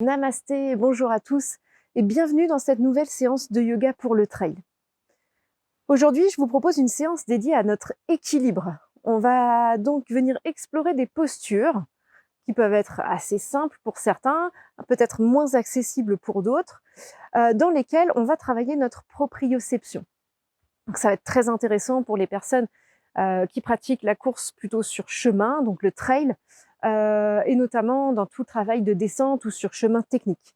Namasté, bonjour à tous et bienvenue dans cette nouvelle séance de yoga pour le trail. Aujourd'hui, je vous propose une séance dédiée à notre équilibre. On va donc venir explorer des postures qui peuvent être assez simples pour certains, peut-être moins accessibles pour d'autres, dans lesquelles on va travailler notre proprioception. Donc ça va être très intéressant pour les personnes qui pratiquent la course plutôt sur chemin, donc le trail, et notamment dans tout travail de descente ou sur chemin technique.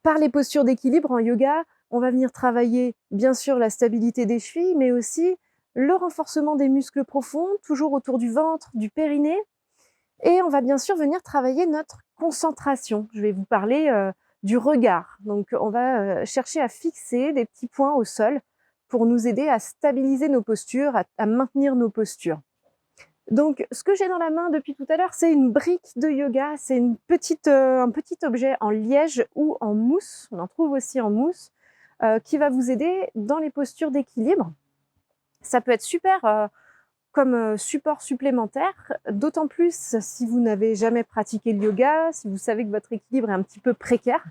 Par les postures d'équilibre en yoga, on va venir travailler bien sûr la stabilité des chevilles, mais aussi le renforcement des muscles profonds, toujours autour du ventre, du périnée. Et on va bien sûr venir travailler notre concentration. Je vais vous parler du regard. Donc on va chercher à fixer des petits points au sol pour nous aider à stabiliser nos postures, à maintenir nos postures. Donc, ce que j'ai dans la main depuis tout à l'heure, c'est une brique de yoga. C'est un petit objet en liège ou en mousse. On en trouve aussi en mousse, qui va vous aider dans les postures d'équilibre. Ça peut être super comme support supplémentaire, d'autant plus si vous n'avez jamais pratiqué le yoga, si vous savez que votre équilibre est un petit peu précaire.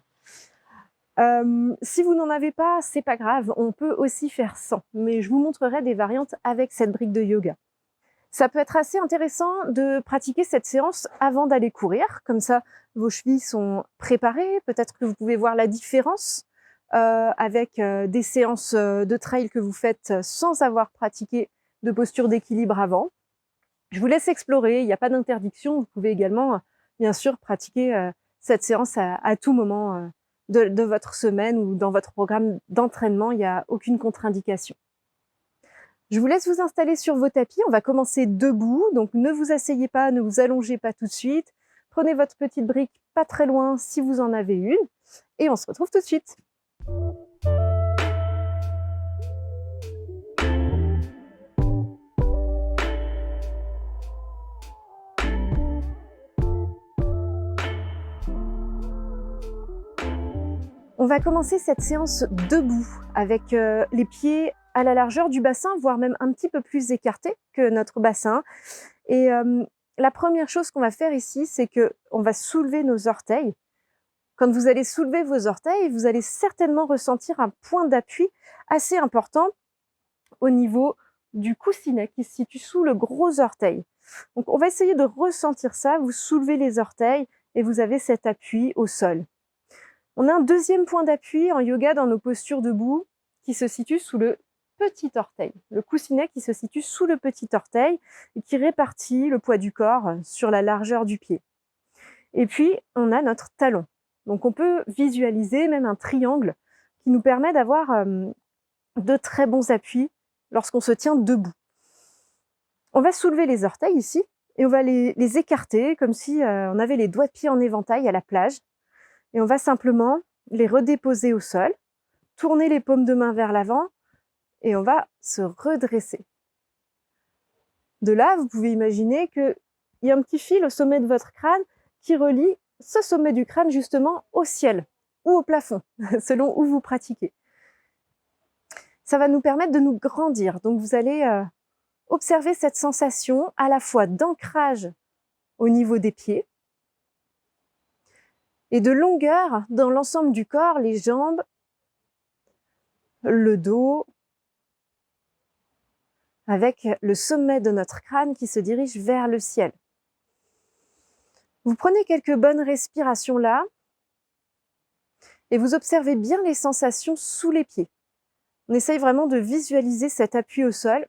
Si vous n'en avez pas, c'est pas grave, on peut aussi faire sans. Mais je vous montrerai des variantes avec cette brique de yoga. Ça peut être assez intéressant de pratiquer cette séance avant d'aller courir. Comme ça, vos chevilles sont préparées. Peut-être que vous pouvez voir la différence avec des séances de trail que vous faites sans avoir pratiqué de posture d'équilibre avant. Je vous laisse explorer, il n'y a pas d'interdiction. Vous pouvez également, bien sûr, pratiquer cette séance à tout moment de votre semaine ou dans votre programme d'entraînement. Il n'y a aucune contre-indication. Je vous laisse vous installer sur vos tapis. On va commencer debout. Donc, ne vous asseyez pas, ne vous allongez pas tout de suite. Prenez votre petite brique pas très loin si vous en avez une. Et on se retrouve tout de suite. On va commencer cette séance debout avec les pieds à la largeur du bassin, voire même un petit peu plus écartés que notre bassin. Et la première chose qu'on va faire ici, c'est qu'on va soulever nos orteils. Quand vous allez soulever vos orteils, vous allez certainement ressentir un point d'appui assez important au niveau du coussinet qui se situe sous le gros orteil. Donc on va essayer de ressentir ça. Vous soulevez les orteils et vous avez cet appui au sol. On a un deuxième point d'appui en yoga dans nos postures debout qui se situe sous le petit orteil. Le coussinet qui se situe sous le petit orteil et qui répartit le poids du corps sur la largeur du pied. Et puis, on a notre talon. Donc, on peut visualiser même un triangle qui nous permet d'avoir de très bons appuis lorsqu'on se tient debout. On va soulever les orteils ici et on va les écarter comme si on avait les doigts de pied en éventail à la plage. Et on va simplement les redéposer au sol, tourner les paumes de main vers l'avant et on va se redresser. De là, vous pouvez imaginer qu'il y a un petit fil au sommet de votre crâne qui relie ce sommet du crâne justement au ciel ou au plafond, selon où vous pratiquez. Ça va nous permettre de nous grandir. Donc vous allez observer cette sensation à la fois d'ancrage au niveau des pieds et de longueur dans l'ensemble du corps, les jambes, le dos, avec le sommet de notre crâne qui se dirige vers le ciel. Vous prenez quelques bonnes respirations là et vous observez bien les sensations sous les pieds. On essaye vraiment de visualiser cet appui au sol.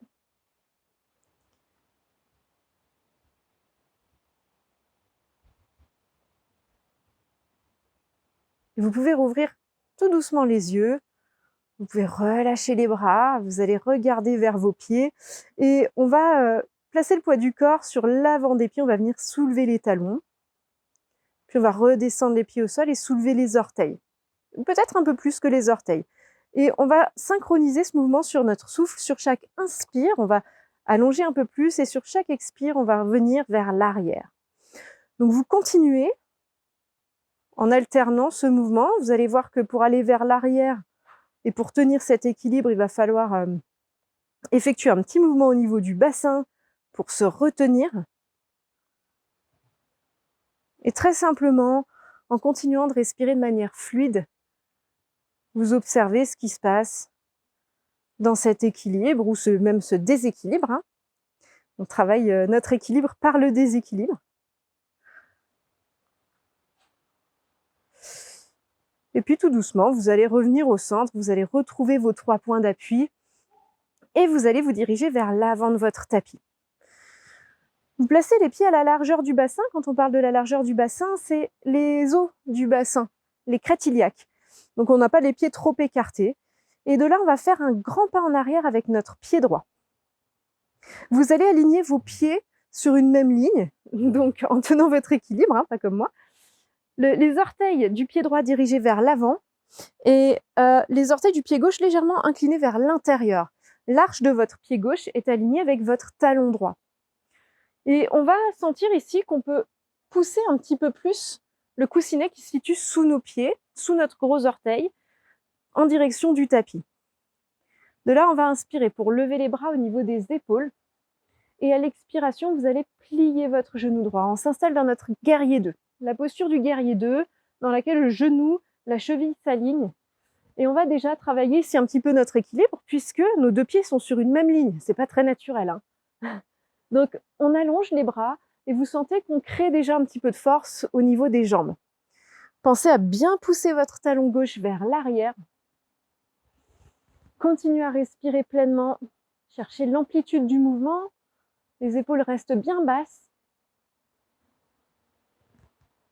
Vous pouvez rouvrir tout doucement les yeux. Vous pouvez relâcher les bras. Vous allez regarder vers vos pieds. Et on va placer le poids du corps sur l'avant des pieds. On va venir soulever les talons. Puis on va redescendre les pieds au sol et soulever les orteils. Peut-être un peu plus que les orteils. Et on va synchroniser ce mouvement sur notre souffle. Sur chaque inspire, on va allonger un peu plus. Et sur chaque expire, on va revenir vers l'arrière. Donc vous continuez en alternant ce mouvement. Vous allez voir que pour aller vers l'arrière et pour tenir cet équilibre, il va falloir effectuer un petit mouvement au niveau du bassin pour se retenir. Et très simplement, en continuant de respirer de manière fluide, vous observez ce qui se passe dans cet équilibre ou même ce déséquilibre, hein. On travaille notre équilibre par le déséquilibre. Et puis tout doucement, vous allez revenir au centre, vous allez retrouver vos 3 points d'appui et vous allez vous diriger vers l'avant de votre tapis. Vous placez les pieds à la largeur du bassin. Quand on parle de la largeur du bassin, c'est les os du bassin, les crêtes iliaques. Donc on n'a pas les pieds trop écartés. Et de là, on va faire un grand pas en arrière avec notre pied droit. Vous allez aligner vos pieds sur une même ligne, donc en tenant votre équilibre, hein, pas comme moi. Les orteils du pied droit dirigés vers l'avant et les orteils du pied gauche légèrement inclinés vers l'intérieur. L'arche de votre pied gauche est alignée avec votre talon droit. Et on va sentir ici qu'on peut pousser un petit peu plus le coussinet qui se situe sous nos pieds, sous notre gros orteil, en direction du tapis. De là, on va inspirer pour lever les bras au niveau des épaules. Et à l'expiration, vous allez plier votre genou droit. On s'installe dans notre guerrier 2. La posture du guerrier 2, dans laquelle le genou, la cheville s'alignent. Et on va déjà travailler ici un petit peu notre équilibre, puisque nos 2 pieds sont sur une même ligne. C'est pas très naturel, hein. Donc, on allonge les bras et vous sentez qu'on crée déjà un petit peu de force au niveau des jambes. Pensez à bien pousser votre talon gauche vers l'arrière. Continuez à respirer pleinement. Cherchez l'amplitude du mouvement. Les épaules restent bien basses.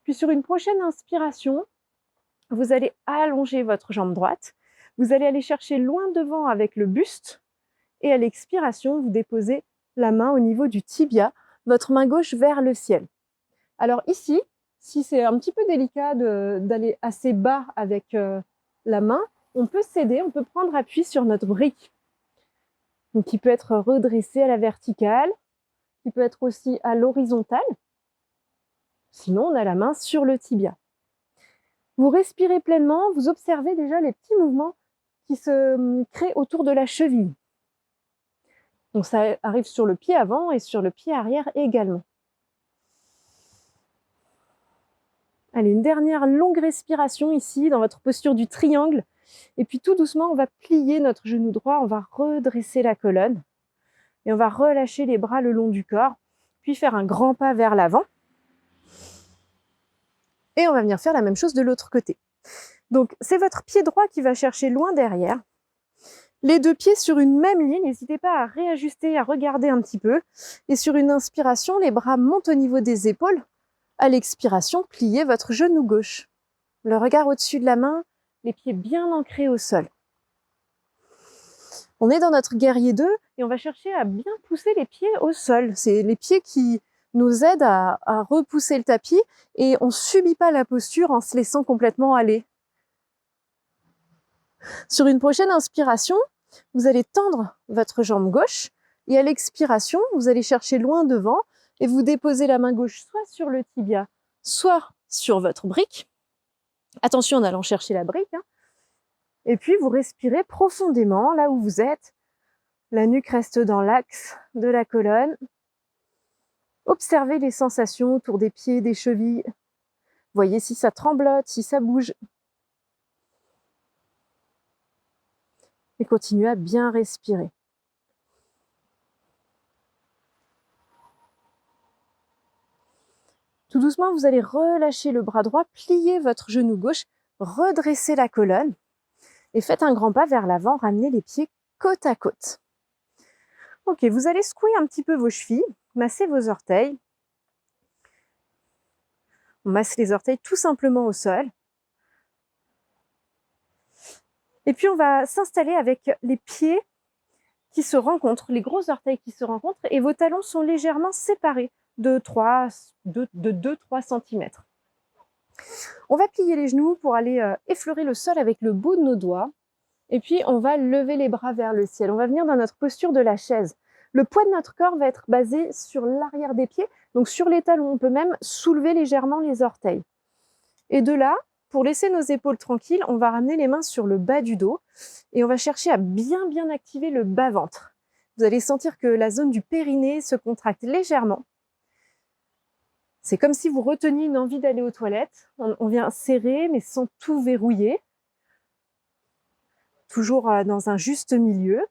Puis sur une prochaine inspiration, vous allez allonger votre jambe droite. Vous allez aller chercher loin devant avec le buste. Et à l'expiration, vous déposez la main au niveau du tibia, votre main gauche vers le ciel. Alors ici, si c'est un petit peu délicat d'aller assez bas avec la main, on peut s'aider, on peut prendre appui sur notre brique. Donc, qui peut être redressée à la verticale, qui peut être aussi à l'horizontale. Sinon, on a la main sur le tibia. Vous respirez pleinement, vous observez déjà les petits mouvements qui se créent autour de la cheville. Donc ça arrive sur le pied avant et sur le pied arrière également. Allez, une dernière longue respiration ici dans votre posture du triangle. Et puis tout doucement, on va plier notre genou droit, on va redresser la colonne et on va relâcher les bras le long du corps, puis faire un grand pas vers l'avant. Et on va venir faire la même chose de l'autre côté. Donc c'est votre pied droit qui va chercher loin derrière. Les 2 pieds sur une même ligne, n'hésitez pas à réajuster, à regarder un petit peu. Et sur une inspiration, les bras montent au niveau des épaules. À l'expiration, pliez votre genou gauche. Le regard au-dessus de la main, les pieds bien ancrés au sol. On est dans notre guerrier 2 et on va chercher à bien pousser les pieds au sol. C'est les pieds qui nous aident à repousser le tapis et on ne subit pas la posture en se laissant complètement aller. Sur une prochaine inspiration, vous allez tendre votre jambe gauche et à l'expiration, vous allez chercher loin devant et vous déposez la main gauche soit sur le tibia, soit sur votre brique. Attention en allant chercher la brique, hein. Et puis vous respirez profondément là où vous êtes. La nuque reste dans l'axe de la colonne. Observez les sensations autour des pieds, des chevilles. Voyez si ça tremblote, si ça bouge. Et continuez à bien respirer. Tout doucement, vous allez relâcher le bras droit, plier votre genou gauche, redresser la colonne et faites un grand pas vers l'avant, ramenez les pieds côte à côte. Ok, vous allez secouer un petit peu vos chevilles, masser vos orteils. On masse les orteils tout simplement au sol. Et puis on va s'installer avec les pieds qui se rencontrent, les gros orteils qui se rencontrent et vos talons sont légèrement séparés de 2-3 cm. On va plier les genoux pour aller effleurer le sol avec le bout de nos doigts. Et puis, on va lever les bras vers le ciel. On va venir dans notre posture de la chaise. Le poids de notre corps va être basé sur l'arrière des pieds, donc sur les talons. On peut même soulever légèrement les orteils. Et de là, pour laisser nos épaules tranquilles, on va ramener les mains sur le bas du dos et on va chercher à bien activer le bas-ventre. Vous allez sentir que la zone du périnée se contracte légèrement. C'est comme si vous reteniez une envie d'aller aux toilettes. On vient serrer, mais sans tout verrouiller. Toujours dans un juste milieu.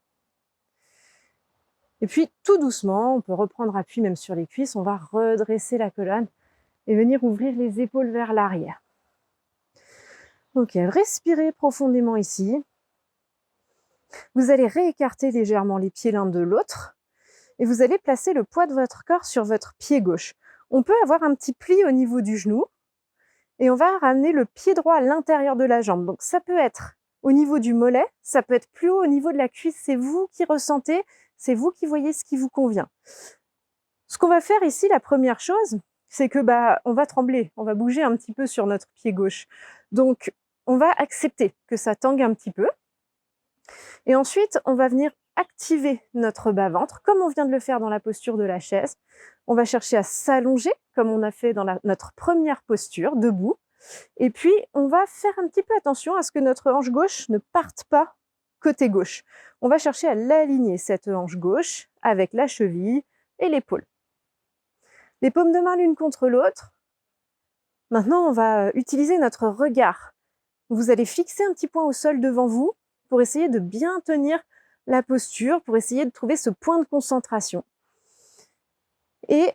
Et puis, tout doucement, on peut reprendre appui même sur les cuisses. On va redresser la colonne et venir ouvrir les épaules vers l'arrière. Ok, respirez profondément ici. Vous allez réécarter légèrement les pieds l'un de l'autre et vous allez placer le poids de votre corps sur votre pied gauche. On peut avoir un petit pli au niveau du genou et on va ramener le pied droit à l'intérieur de la jambe. Donc ça peut être au niveau du mollet, ça peut être plus haut au niveau de la cuisse. C'est vous qui ressentez, c'est vous qui voyez ce qui vous convient. Ce qu'on va faire ici, la première chose, c'est que on va trembler, on va bouger un petit peu sur notre pied gauche. Donc on va accepter que ça tangue un petit peu. Et ensuite, on va venir activer notre bas-ventre, comme on vient de le faire dans la posture de la chaise. On va chercher à s'allonger, comme on a fait dans notre première posture, debout. Et puis, on va faire un petit peu attention à ce que notre hanche gauche ne parte pas côté gauche. On va chercher à l'aligner, cette hanche gauche, avec la cheville et l'épaule. Les paumes de main l'une contre l'autre. Maintenant, on va utiliser notre regard. Vous allez fixer un petit point au sol devant vous pour essayer de bien tenir la posture, pour essayer de trouver ce point de concentration. Et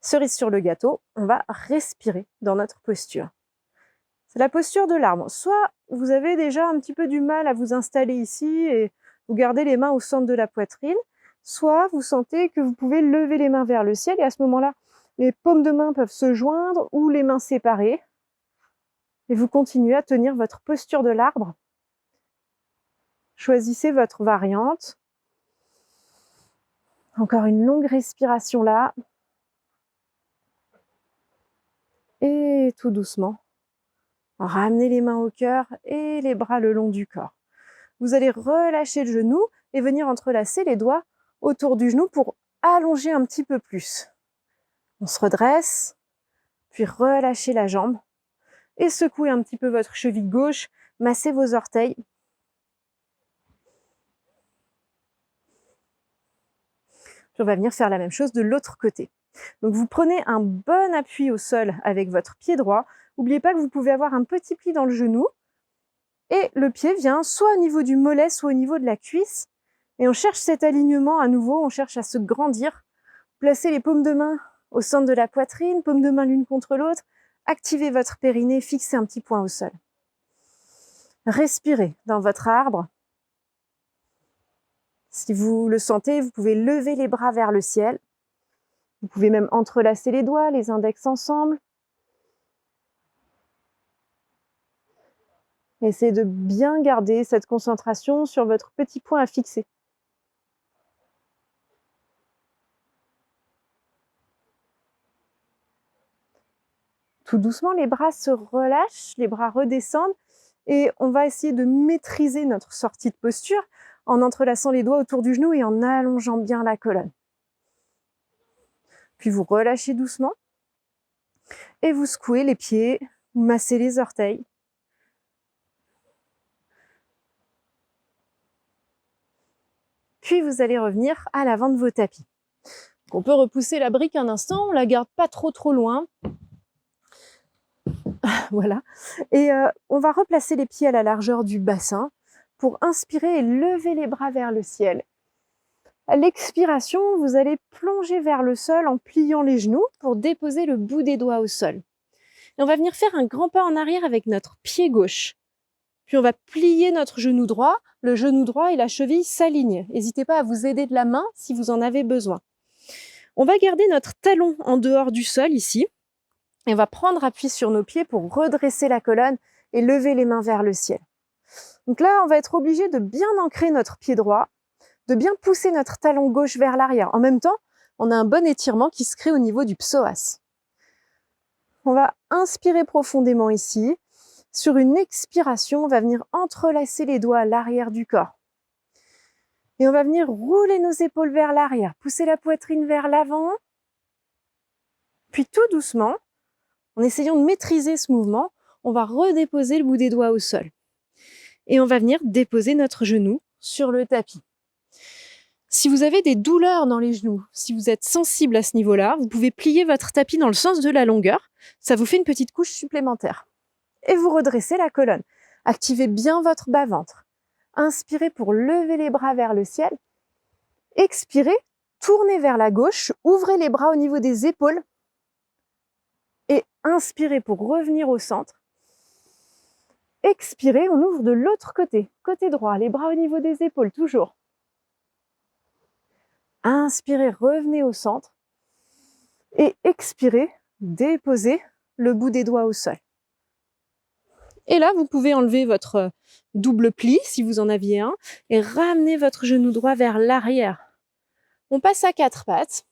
cerise sur le gâteau, on va respirer dans notre posture. C'est la posture de l'arbre. Soit vous avez déjà un petit peu du mal à vous installer ici et vous gardez les mains au centre de la poitrine, soit vous sentez que vous pouvez lever les mains vers le ciel et à ce moment-là, les paumes de main peuvent se joindre ou les mains séparées. Et vous continuez à tenir votre posture de l'arbre. Choisissez votre variante. Encore une longue respiration là. Et tout doucement, ramenez les mains au cœur et les bras le long du corps. Vous allez relâcher le genou et venir entrelacer les doigts autour du genou pour allonger un petit peu plus. On se redresse, puis relâchez la jambe. Et secouez un petit peu votre cheville gauche, massez vos orteils. Puis on va venir faire la même chose de l'autre côté. Donc vous prenez un bon appui au sol avec votre pied droit. N'oubliez pas que vous pouvez avoir un petit pli dans le genou. Et le pied vient soit au niveau du mollet, soit au niveau de la cuisse. Et on cherche cet alignement à nouveau, on cherche à se grandir. Placez les paumes de main au centre de la poitrine, paumes de main l'une contre l'autre. Activez votre périnée, fixez un petit point au sol. Respirez dans votre arbre. Si vous le sentez, vous pouvez lever les bras vers le ciel. Vous pouvez même entrelacer les doigts, les index ensemble. Essayez de bien garder cette concentration sur votre petit point à fixer. Tout doucement, les bras se relâchent, les bras redescendent et on va essayer de maîtriser notre sortie de posture en entrelaçant les doigts autour du genou et en allongeant bien la colonne. Puis vous relâchez doucement et vous secouez les pieds, vous massez les orteils. Puis vous allez revenir à l'avant de vos tapis. Donc on peut repousser la brique un instant, on la garde pas trop loin. Voilà. Et on va replacer les pieds à la largeur du bassin pour inspirer et lever les bras vers le ciel. À l'expiration, vous allez plonger vers le sol en pliant les genoux pour déposer le bout des doigts au sol. Et on va venir faire un grand pas en arrière avec notre pied gauche. Puis on va plier notre genou droit. Le genou droit et la cheville s'alignent. N'hésitez pas à vous aider de la main si vous en avez besoin. On va garder notre talon en dehors du sol ici. Et on va prendre appui sur nos pieds pour redresser la colonne et lever les mains vers le ciel. Donc là, on va être obligé de bien ancrer notre pied droit, de bien pousser notre talon gauche vers l'arrière. En même temps, on a un bon étirement qui se crée au niveau du psoas. On va inspirer profondément ici. Sur une expiration, on va venir entrelacer les doigts à l'arrière du corps. Et on va venir rouler nos épaules vers l'arrière, pousser la poitrine vers l'avant. Puis tout doucement, en essayant de maîtriser ce mouvement, on va redéposer le bout des doigts au sol. Et on va venir déposer notre genou sur le tapis. Si vous avez des douleurs dans les genoux, si vous êtes sensible à ce niveau-là, vous pouvez plier votre tapis dans le sens de la longueur. Ça vous fait une petite couche supplémentaire. Et vous redressez la colonne. Activez bien votre bas-ventre. Inspirez pour lever les bras vers le ciel. Expirez, tournez vers la gauche, ouvrez les bras au niveau des épaules. Et inspirez pour revenir au centre. Expirez, on ouvre de l'autre côté, côté droit, les bras au niveau des épaules, toujours. Inspirez, revenez au centre. Et expirez, déposez le bout des doigts au sol. Et là, vous pouvez enlever votre double pli, si vous en aviez un, et ramener votre genou droit vers l'arrière. On passe à 4 pattes.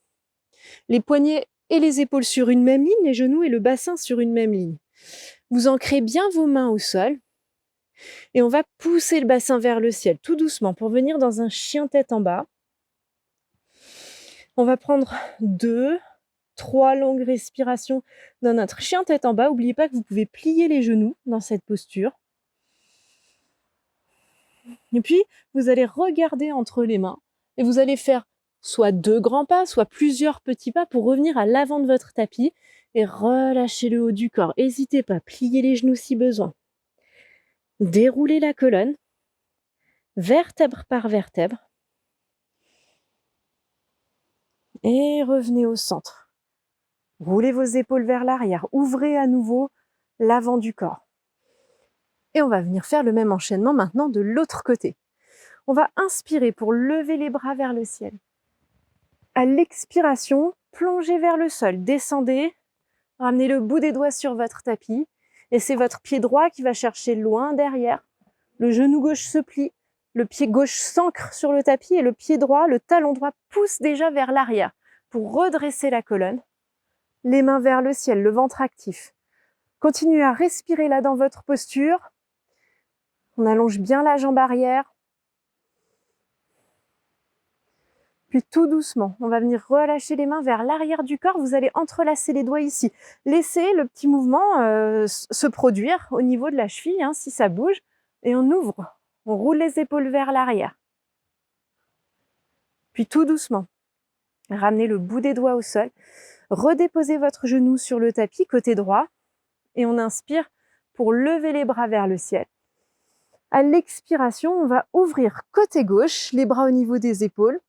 Les poignets et les épaules sur une même ligne, les genoux et le bassin sur une même ligne. Vous ancrez bien vos mains au sol. Et on va pousser le bassin vers le ciel, tout doucement, pour venir dans un chien tête en bas. On va prendre 2, 3 longues respirations dans notre chien tête en bas. N'oubliez pas que vous pouvez plier les genoux dans cette posture. Et puis, vous allez regarder entre les mains et vous allez faire soit 2 grands pas, soit plusieurs petits pas pour revenir à l'avant de votre tapis et relâcher le haut du corps. N'hésitez pas, pliez les genoux si besoin. Déroulez la colonne, vertèbre par vertèbre. Et revenez au centre. Roulez vos épaules vers l'arrière. Ouvrez à nouveau l'avant du corps. Et on va venir faire le même enchaînement maintenant de l'autre côté. On va inspirer pour lever les bras vers le ciel. À l'expiration, plongez vers le sol. Descendez. Ramenez le bout des doigts sur votre tapis. Et c'est votre pied droit qui va chercher loin derrière. Le genou gauche se plie. Le pied gauche s'ancre sur le tapis et le pied droit, le talon droit pousse déjà vers l'arrière pour redresser la colonne. Les mains vers le ciel, le ventre actif. Continuez à respirer là dans votre posture. On allonge bien la jambe arrière. Puis tout doucement, on va venir relâcher les mains vers l'arrière du corps. Vous allez entrelacer les doigts ici. Laissez le petit mouvement se produire au niveau de la cheville, si ça bouge. Et on ouvre. On roule les épaules vers l'arrière. Puis tout doucement, ramenez le bout des doigts au sol. Redéposez votre genou sur le tapis, côté droit. Et on inspire pour lever les bras vers le ciel. À l'expiration, on va ouvrir côté gauche, les bras au niveau des épaules.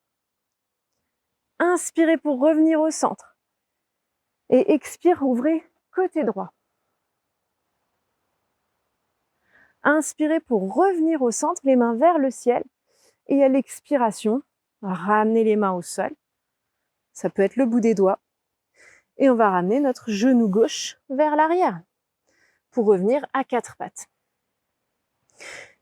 Inspirez pour revenir au centre. Et expire, ouvrez côté droit. Inspirez pour revenir au centre, les mains vers le ciel. Et à l'expiration, ramenez les mains au sol. Ça peut être le bout des doigts. Et on va ramener notre genou gauche vers l'arrière pour revenir à 4 pattes.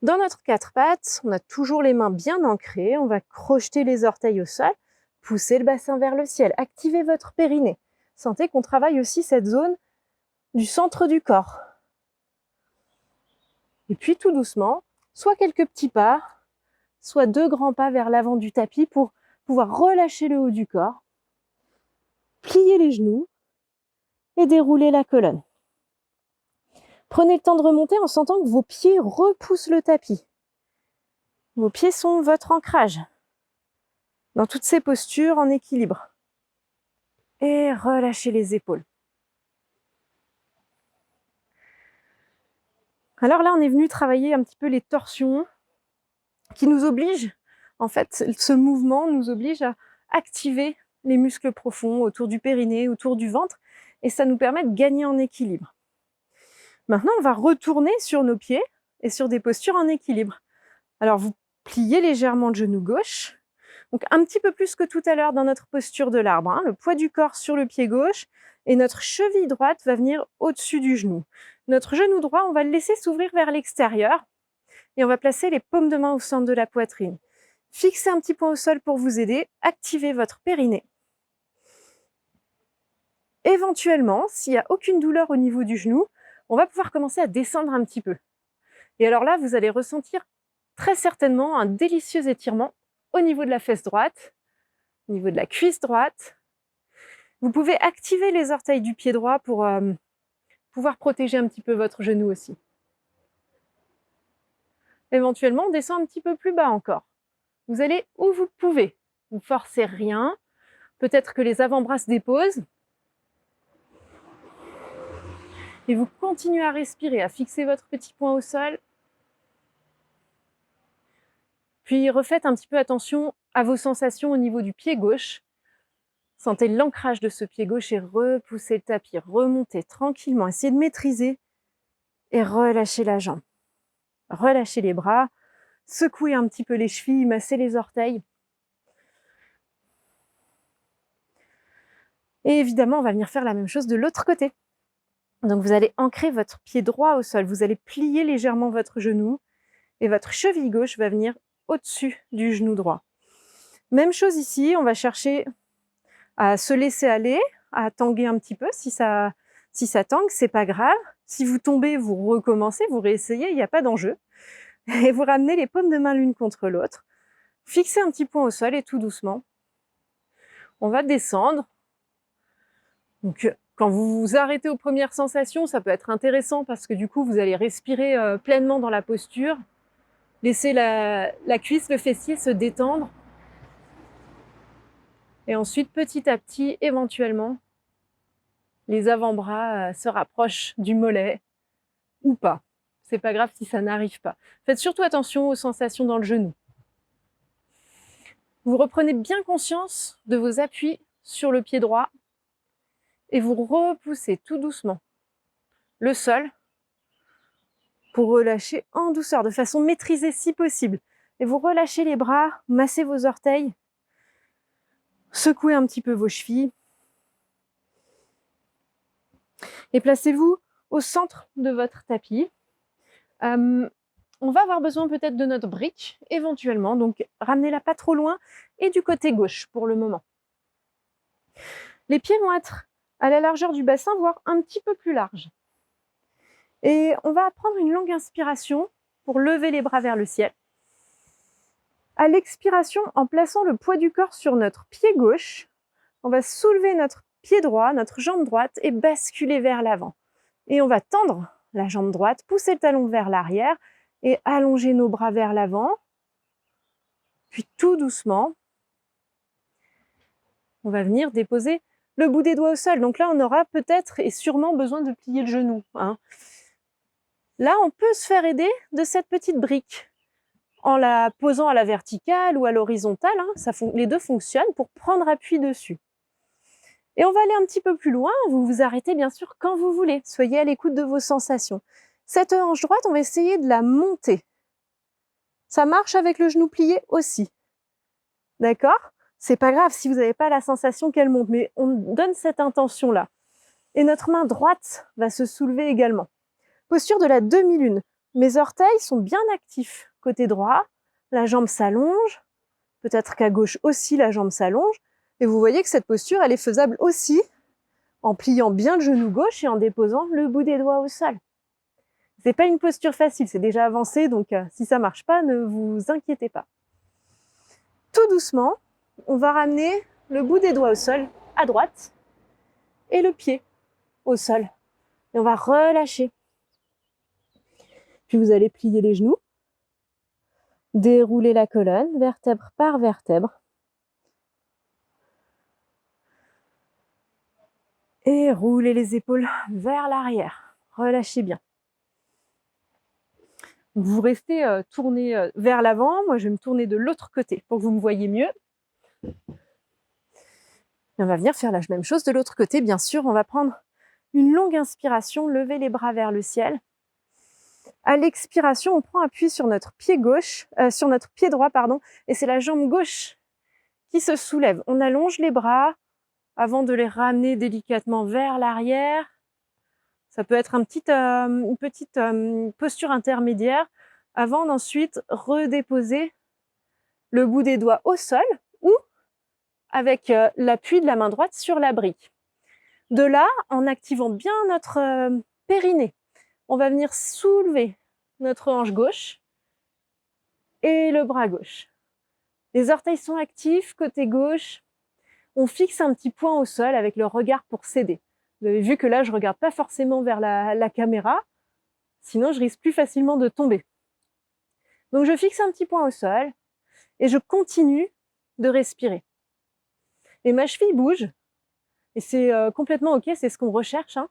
Dans notre 4 pattes, on a toujours les mains bien ancrées. On va crocheter les orteils au sol, pousser le bassin vers le ciel, activez votre périnée. Sentez qu'on travaille aussi cette zone du centre du corps. Et puis tout doucement, soit quelques petits pas, soit 2 grands pas vers l'avant du tapis pour pouvoir relâcher le haut du corps, plier les genoux et dérouler la colonne. Prenez le temps de remonter en sentant que vos pieds repoussent le tapis. Vos pieds sont votre ancrage dans toutes ces postures en équilibre. Et relâchez les épaules. Alors là, on est venu travailler un petit peu les torsions qui nous obligent, en fait, ce mouvement nous oblige à activer les muscles profonds autour du périnée, autour du ventre, et ça nous permet de gagner en équilibre. Maintenant, on va retourner sur nos pieds et sur des postures en équilibre. Alors, vous pliez légèrement le genou gauche, donc un petit peu plus que tout à l'heure dans notre posture de l'arbre, le poids du corps sur le pied gauche, et notre cheville droite va venir au-dessus du genou. Notre genou droit, on va le laisser s'ouvrir vers l'extérieur, et on va placer les paumes de main au centre de la poitrine. Fixez un petit point au sol pour vous aider, activez votre périnée. Éventuellement, s'il n'y a aucune douleur au niveau du genou, on va pouvoir commencer à descendre un petit peu. Et alors là, vous allez ressentir très certainement un délicieux étirement au niveau de la fesse droite, au niveau de la cuisse droite. Vous pouvez activer les orteils du pied droit pour pouvoir protéger un petit peu votre genou aussi. Éventuellement, on descend un petit peu plus bas encore. Vous allez où vous pouvez. vous forcez rien. Peut-être que les avant-bras se déposent. Et vous continuez à respirer, à fixer votre petit poing au sol. Puis refaites un petit peu attention à vos sensations au niveau du pied gauche. Sentez l'ancrage de ce pied gauche et repoussez le tapis. Remontez tranquillement, essayez de maîtriser et relâchez la jambe. Relâchez les bras, secouez un petit peu les chevilles, massez les orteils. Et évidemment, on va venir faire la même chose de l'autre côté. Donc vous allez ancrer votre pied droit au sol, vous allez plier légèrement votre genou et votre cheville gauche va venir au-dessus du genou droit. Même chose ici, on va chercher à se laisser aller, à tanguer un petit peu. Si ça tangue, c'est pas grave. Si vous tombez, vous recommencez, vous réessayez, il n'y a pas d'enjeu. Et vous ramenez les paumes de main l'une contre l'autre. Fixez un petit point au sol et tout doucement, on va descendre. Donc, quand vous vous arrêtez aux premières sensations, ça peut être intéressant parce que du coup, vous allez respirer pleinement dans la posture. Laissez la cuisse, le fessier se détendre. Et ensuite, petit à petit, éventuellement, les avant-bras se rapprochent du mollet ou pas. C'est pas grave si ça n'arrive pas. Faites surtout attention aux sensations dans le genou. Vous reprenez bien conscience de vos appuis sur le pied droit et vous repoussez tout doucement le sol pour relâcher en douceur, de façon maîtrisée si possible. Et vous relâchez les bras, massez vos orteils, secouez un petit peu vos chevilles. Et placez-vous au centre de votre tapis. On va avoir besoin peut-être de notre brique, éventuellement, donc ramenez-la pas trop loin et du côté gauche pour le moment. Les pieds vont être à la largeur du bassin, voire un petit peu plus large. Et on va prendre une longue inspiration pour lever les bras vers le ciel. À l'expiration, en plaçant le poids du corps sur notre pied gauche, on va soulever notre pied droit, notre jambe droite et basculer vers l'avant. Et on va tendre la jambe droite, pousser le talon vers l'arrière et allonger nos bras vers l'avant. Puis tout doucement, on va venir déposer le bout des doigts au sol. Donc là, on aura peut-être et sûrement besoin de plier le genou. Là, on peut se faire aider de cette petite brique en la posant à la verticale ou à l'horizontale. Les deux fonctionnent pour prendre appui dessus. Et on va aller un petit peu plus loin. Vous vous arrêtez bien sûr quand vous voulez. Soyez à l'écoute de vos sensations. Cette hanche droite, on va essayer de la monter. Ça marche avec le genou plié aussi. D'accord ? C'est pas grave si vous n'avez pas la sensation qu'elle monte, mais on donne cette intention-là. Et notre main droite va se soulever également. Posture de la demi-lune. Mes orteils sont bien actifs. Côté droit, la jambe s'allonge. Peut-être qu'à gauche aussi, la jambe s'allonge. Et vous voyez que cette posture, elle est faisable aussi en pliant bien le genou gauche et en déposant le bout des doigts au sol. C'est pas une posture facile, c'est déjà avancé, donc si ça marche pas, ne vous inquiétez pas. Tout doucement, on va ramener le bout des doigts au sol à droite et le pied au sol. Et on va relâcher. Puis vous allez plier les genoux, dérouler la colonne, vertèbre par vertèbre. Et roulez les épaules vers l'arrière. Relâchez bien. Vous restez tourné vers l'avant. Moi, je vais me tourner de l'autre côté pour que vous me voyez mieux. Et on va venir faire la même chose de l'autre côté. Bien sûr, on va prendre une longue inspiration, lever les bras vers le ciel. À l'expiration, on prend appui sur notre pied gauche, sur notre pied droit, pardon, et c'est la jambe gauche qui se soulève. On allonge les bras avant de les ramener délicatement vers l'arrière. Ça peut être une petite posture intermédiaire avant d'ensuite redéposer le bout des doigts au sol ou avec l'appui de la main droite sur la brique. De là, en activant bien notre périnée, on va venir soulever notre hanche gauche et le bras gauche. Les orteils sont actifs, côté gauche. On fixe un petit point au sol avec le regard pour s'aider. Vous avez vu que là, je ne regarde pas forcément vers la caméra, sinon je risque plus facilement de tomber. Donc je fixe un petit point au sol et je continue de respirer. Et ma cheville bouge, et c'est complètement OK, c'est ce qu'on recherche, hein.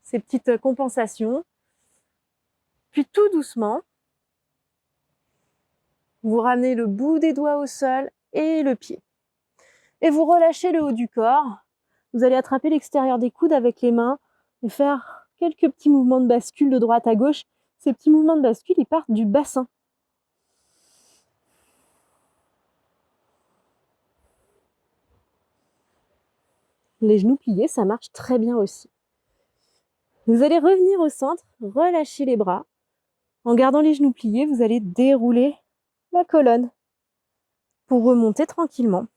Ces petites compensations. Puis tout doucement, vous ramenez le bout des doigts au sol et le pied. Et vous relâchez le haut du corps. Vous allez attraper l'extérieur des coudes avec les mains et faire quelques petits mouvements de bascule de droite à gauche. Ces petits mouvements de bascule, ils partent du bassin. Les genoux pliés, ça marche très bien aussi. Vous allez revenir au centre, relâcher les bras. En gardant les genoux pliés, vous allez dérouler la colonne pour remonter tranquillement.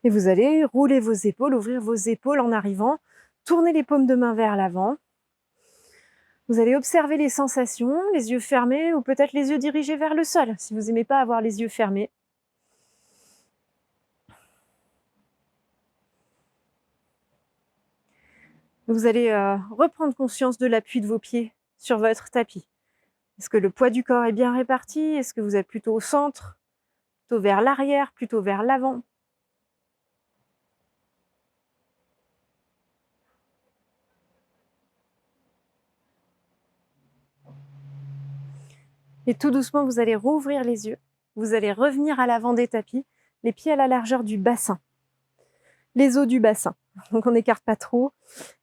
Et vous allez rouler vos épaules, ouvrir vos épaules en arrivant, tourner les paumes de main vers l'avant. Vous allez observer les sensations, les yeux fermés ou peut-être les yeux dirigés vers le sol, si vous n'aimez pas avoir les yeux fermés. Vous allez reprendre conscience de l'appui de vos pieds sur votre tapis. Est-ce que le poids du corps est bien réparti? Est-ce que vous êtes plutôt au centre, plutôt vers l'arrière, plutôt vers l'avant? Et tout doucement, vous allez rouvrir les yeux. Vous allez revenir à l'avant des tapis, les pieds à la largeur du bassin. Les os du bassin. Donc on n'écarte pas trop.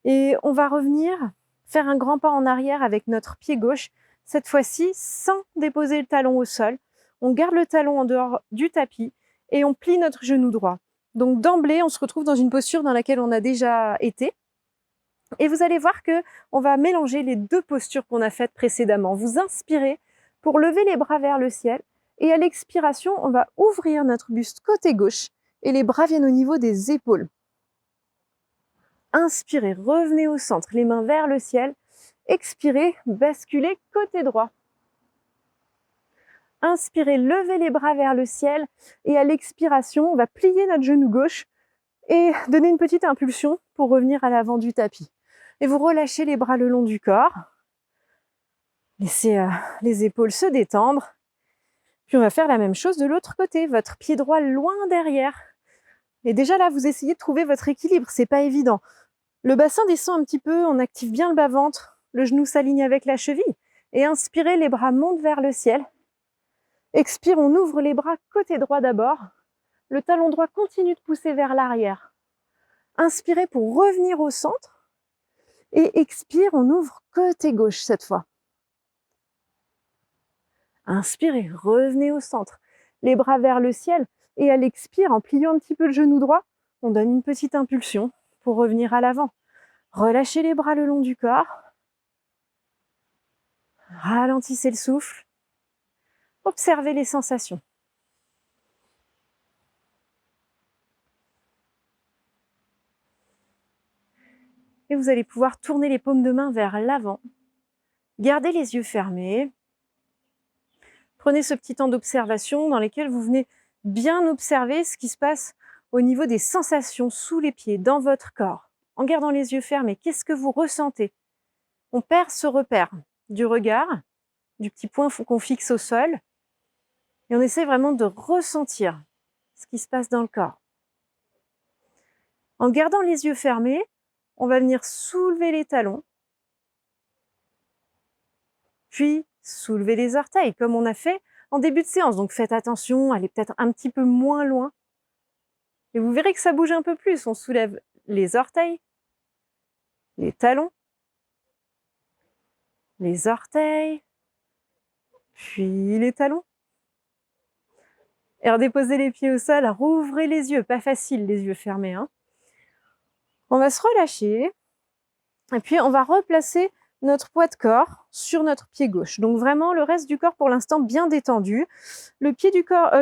Et on va revenir faire un grand pas en arrière avec notre pied gauche, cette fois-ci sans déposer le talon au sol. On garde le talon en dehors du tapis et on plie notre genou droit. Donc d'emblée, on se retrouve dans une posture dans laquelle on a déjà été. Et vous allez voir que on va mélanger les deux postures qu'on a faites précédemment. Vous inspirez pour lever les bras vers le ciel et à l'expiration, on va ouvrir notre buste côté gauche et les bras viennent au niveau des épaules. Inspirez, revenez au centre, les mains vers le ciel. Expirez, basculez côté droit. Inspirez, levez les bras vers le ciel et à l'expiration, on va plier notre genou gauche et donner une petite impulsion pour revenir à l'avant du tapis. Et vous relâchez les bras le long du corps. Laissez les épaules se détendre. Puis on va faire la même chose de l'autre côté, votre pied droit loin derrière. Et déjà là, vous essayez de trouver votre équilibre, c'est pas évident. Le bassin descend un petit peu, on active bien le bas-ventre, le genou s'aligne avec la cheville. Et inspirez, les bras montent vers le ciel. Expire, on ouvre les bras côté droit d'abord. Le talon droit continue de pousser vers l'arrière. Inspirez pour revenir au centre. Et expire, on ouvre côté gauche cette fois. Inspirez, revenez au centre. Les bras vers le ciel. Et à l'expire, en pliant un petit peu le genou droit, on donne une petite impulsion pour revenir à l'avant. Relâchez les bras le long du corps. Ralentissez le souffle. Observez les sensations. Et vous allez pouvoir tourner les paumes de main vers l'avant. Gardez les yeux fermés. Prenez ce petit temps d'observation dans lequel vous venez bien observer ce qui se passe au niveau des sensations sous les pieds, dans votre corps. En gardant les yeux fermés, qu'est-ce que vous ressentez? On perd ce repère du regard, du petit point qu'on fixe au sol, et on essaie vraiment de ressentir ce qui se passe dans le corps. En gardant les yeux fermés, on va venir soulever les talons, puis soulever les orteils, comme on a fait en début de séance. Donc faites attention, allez peut-être un petit peu moins loin. Et vous verrez que ça bouge un peu plus. On soulève les orteils, les talons, les orteils, puis les talons. Et redéposez les pieds au sol, rouvrez les yeux. Pas facile, les yeux fermés, hein. On va se relâcher. Et puis, on va replacer notre poids de corps sur notre pied gauche. Donc vraiment, le reste du corps pour l'instant bien détendu. Le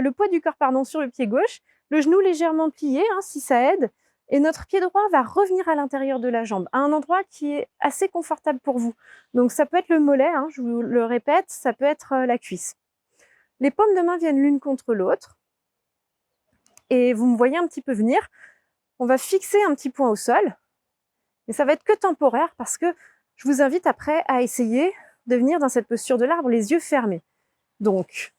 poids du corps sur le pied gauche. Le genou légèrement plié, hein, si ça aide. Et notre pied droit va revenir à l'intérieur de la jambe, à un endroit qui est assez confortable pour vous. Donc ça peut être le mollet, hein, je vous le répète, ça peut être la cuisse. Les paumes de main viennent l'une contre l'autre. Et vous me voyez un petit peu venir. On va fixer un petit point au sol. Mais ça va être que temporaire parce que je vous invite après à essayer de venir dans cette posture de l'arbre, les yeux fermés. Donc,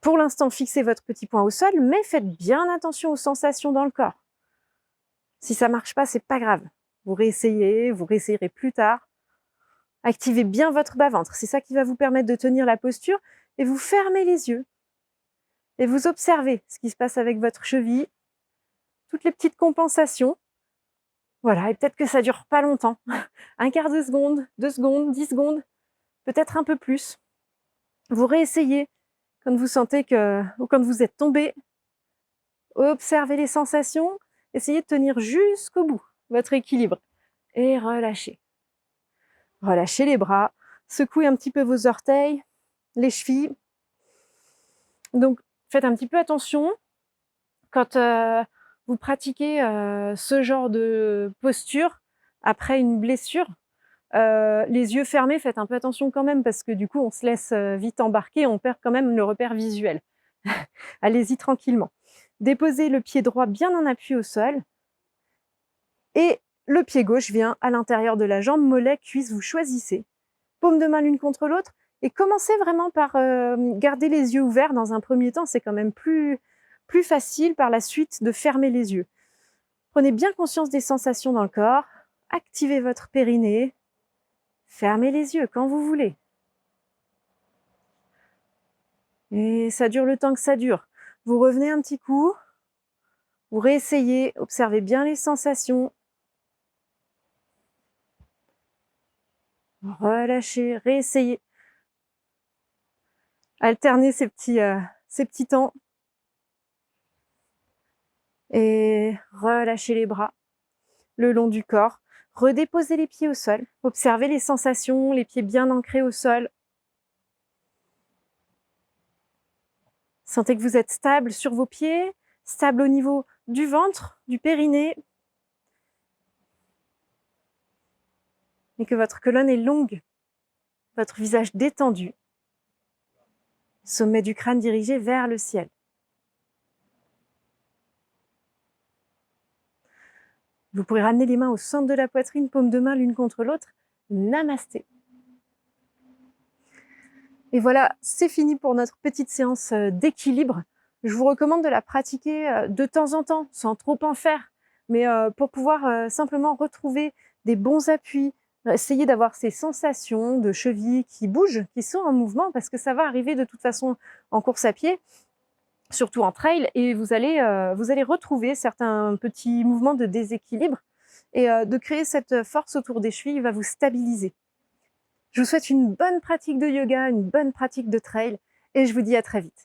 Pour l'instant, fixez votre petit point au sol, mais faites bien attention aux sensations dans le corps. Si ça marche pas, c'est pas grave. Vous réessayerez plus tard. Activez bien votre bas-ventre. C'est ça qui va vous permettre de tenir la posture et vous fermez les yeux. Et vous observez ce qui se passe avec votre cheville, toutes les petites compensations. Voilà, et peut-être que ça dure pas longtemps. Un quart de seconde, 2 secondes, 10 secondes, peut-être un peu plus. Vous réessayez quand vous sentez ou quand vous êtes tombé. Observez les sensations, essayez de tenir jusqu'au bout votre équilibre et relâchez. Relâchez les bras, secouez un petit peu vos orteils, les chevilles. Donc faites un petit peu attention quand vous pratiquez ce genre de posture après une blessure. Les yeux fermés, faites un peu attention quand même parce que du coup on se laisse vite embarquer, on perd quand même le repère visuel. Allez-y tranquillement. Déposez le pied droit bien en appui au sol et le pied gauche vient à l'intérieur de la jambe, mollet, cuisse, vous choisissez. Paume de main l'une contre l'autre et commencez vraiment par garder les yeux ouverts dans un premier temps, c'est quand même plus facile par la suite de fermer les yeux. Prenez bien conscience des sensations dans le corps, activez votre périnée, fermez les yeux quand vous voulez. Et ça dure le temps que ça dure. Vous revenez un petit coup, vous réessayez, observez bien les sensations. Relâchez, réessayez. Alternez ces petits temps. Et relâchez les bras le long du corps. Redéposez les pieds au sol. Observez les sensations, les pieds bien ancrés au sol. Sentez que vous êtes stable sur vos pieds, stable au niveau du ventre, du périnée. Et que votre colonne est longue, votre visage détendu. Sommet du crâne dirigé vers le ciel. Vous pourrez ramener les mains au centre de la poitrine, paume de main l'une contre l'autre. Namasté. Et voilà, c'est fini pour notre petite séance d'équilibre. Je vous recommande de la pratiquer de temps en temps, sans trop en faire, mais pour pouvoir simplement retrouver des bons appuis, essayer d'avoir ces sensations de cheville qui bougent, qui sont en mouvement, parce que ça va arriver de toute façon en course à pied, surtout en trail, et vous allez retrouver certains petits mouvements de déséquilibre, et de créer cette force autour des chevilles va vous stabiliser. Je vous souhaite une bonne pratique de yoga, une bonne pratique de trail et je vous dis à très vite.